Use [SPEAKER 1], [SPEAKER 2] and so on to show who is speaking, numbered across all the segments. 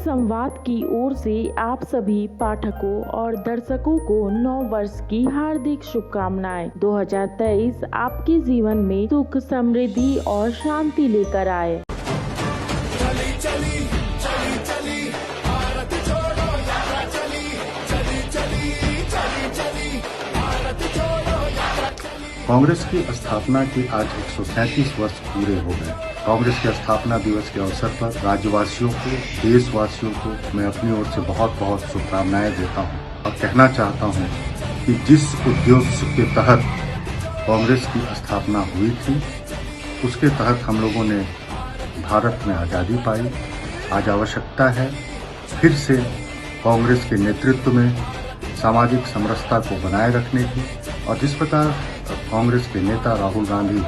[SPEAKER 1] संवाद की ओर से आप सभी पाठकों और दर्शकों को नव वर्ष की हार्दिक शुभकामनाएं। 2023 आपके जीवन में सुख, समृद्धि और शांति लेकर आए।
[SPEAKER 2] चली चली चली चली भारत छोड़ो यात्रा चली चली चली चली चली भारत छोड़ो यात्रा चली।
[SPEAKER 3] कांग्रेस की स्थापना के आज 137 वर्ष पूरे हो गए। कांग्रेस के स्थापना दिवस के अवसर पर राज्यवासियों को, देशवासियों को मैं अपनी ओर से बहुत बहुत शुभकामनाएं देता हूं और कहना चाहता हूं कि जिस उद्देश्य के तहत कांग्रेस की स्थापना हुई थी, उसके तहत हम लोगों ने भारत में आज़ादी पाई। आज आवश्यकता है फिर से कांग्रेस के नेतृत्व में सामाजिक समरसता को बनाए रखने की, और जिस प्रकार कांग्रेस के नेता राहुल गांधी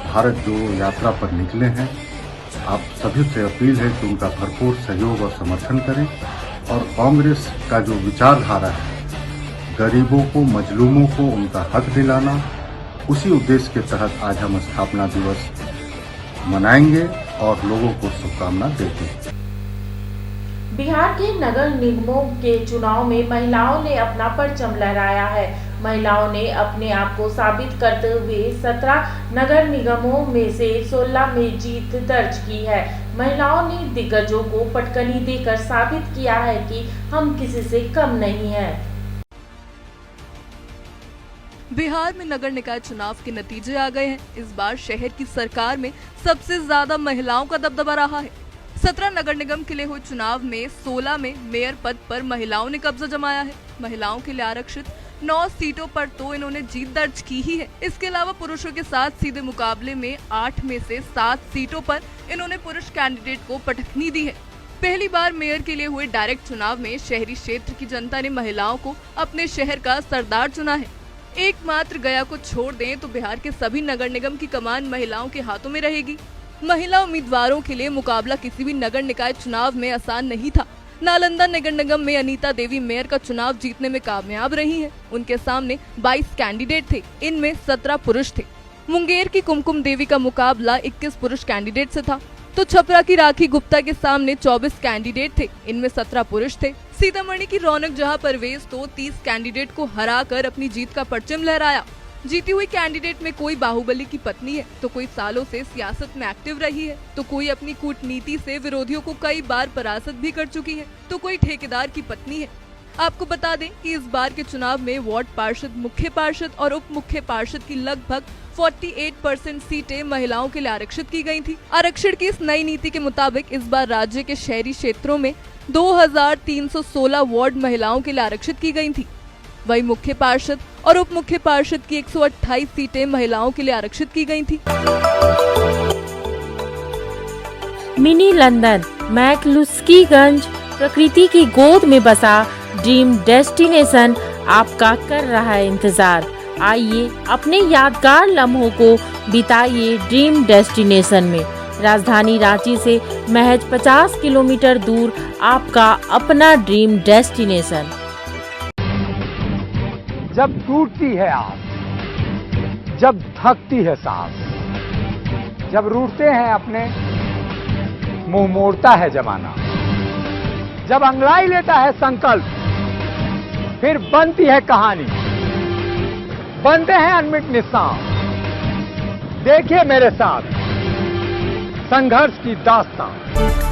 [SPEAKER 3] भारत जोड़ो यात्रा पर निकले हैं, आप सभी से अपील है कि उनका भरपूर सहयोग और समर्थन करें और कांग्रेस का जो विचारधारा है, गरीबों को, मजलूमों को उनका हक दिलाना, उसी उद्देश्य के तहत आज हम स्थापना दिवस मनाएंगे और लोगों को शुभकामना देंगे।
[SPEAKER 1] बिहार के नगर निगमों के चुनाव में महिलाओं ने अपना परचम लहराया है। महिलाओं ने अपने आप को साबित करते हुए 17 नगर निगमों में से 16 में जीत दर्ज की है। महिलाओं ने दिग्गजों को पटकनी देकर साबित किया है कि हम किसी से कम नहीं हैं।
[SPEAKER 4] बिहार में नगर निकाय चुनाव के नतीजे आ गए हैं। इस बार शहर की सरकार में सबसे ज्यादा महिलाओं का दबदबा रहा है। 17 नगर निगम के लिए हुए चुनाव में 16 में मेयर पद पर महिलाओं ने कब्जा जमाया है। महिलाओं के लिए आरक्षित 9 सीटों पर तो इन्होंने जीत दर्ज की ही है। इसके अलावा पुरुषों के साथ सीधे मुकाबले में 8 में से 7 सीटों पर इन्होंने पुरुष कैंडिडेट को पटखनी दी है। पहली बार मेयर के लिए हुए डायरेक्ट चुनाव में शहरी क्षेत्र की जनता ने महिलाओं को अपने शहर का सरदार चुना है। एकमात्र गया को छोड़ दें तो बिहार के सभी नगर निगम की कमान महिलाओं के हाथों में रहेगी। महिला उम्मीदवारों के लिए मुकाबला किसी भी नगर निकाय चुनाव में आसान नहीं था। नालंदा नगर निगम में अनीता देवी मेयर का चुनाव जीतने में कामयाब रही हैं। उनके सामने 22 कैंडिडेट थे, इनमें 17 पुरुष थे। मुंगेर की कुमकुम देवी का मुकाबला 21 पुरुष कैंडिडेट से था, तो छपरा की राखी गुप्ता के सामने 24 कैंडिडेट थे, इनमें 17 पुरुष थे। सीतामढ़ी की रौनक जहां परवेज तो 30 कैंडिडेट को हराकर अपनी जीत का परचम लहराया। जीती हुई कैंडिडेट में कोई बाहुबली की पत्नी है, तो कोई सालों से सियासत में एक्टिव रही है, तो कोई अपनी कूटनीति से विरोधियों को कई बार परास्त भी कर चुकी है, तो कोई ठेकेदार की पत्नी है। आपको बता दें कि इस बार के चुनाव में वार्ड पार्षद, मुख्य पार्षद और उप मुख्य पार्षद की लगभग 48% सीटें महिलाओं के लिए आरक्षित की गई थी। आरक्षण की इस नई नीति के मुताबिक इस बार राज्य के शहरी क्षेत्रों में 2316 वार्ड महिलाओं के लिए आरक्षित की गई थी। वही मुख्य पार्षद और उप मुख्य पार्षद की 128 सीटें महिलाओं के लिए आरक्षित की गई थी।
[SPEAKER 5] मिनी लंदन मैक्लुस्कीगंज प्रकृति की गोद में बसा ड्रीम डेस्टिनेशन आपका कर रहा है इंतजार। आइए अपने यादगार लम्हों को बिताइए ड्रीम डेस्टिनेशन में। राजधानी रांची से महज 50 किलोमीटर दूर आपका अपना ड्रीम डेस्टिनेशन।
[SPEAKER 6] जब टूटती है आस, जब थकती है सांस, जब रूठते हैं अपने, मुंह मोड़ता है जमाना, जब अंगड़ाई लेता है संकल्प, फिर बनती है कहानी, बनते हैं अनमिट निशान। देखिए मेरे साथ संघर्ष की दास्तान।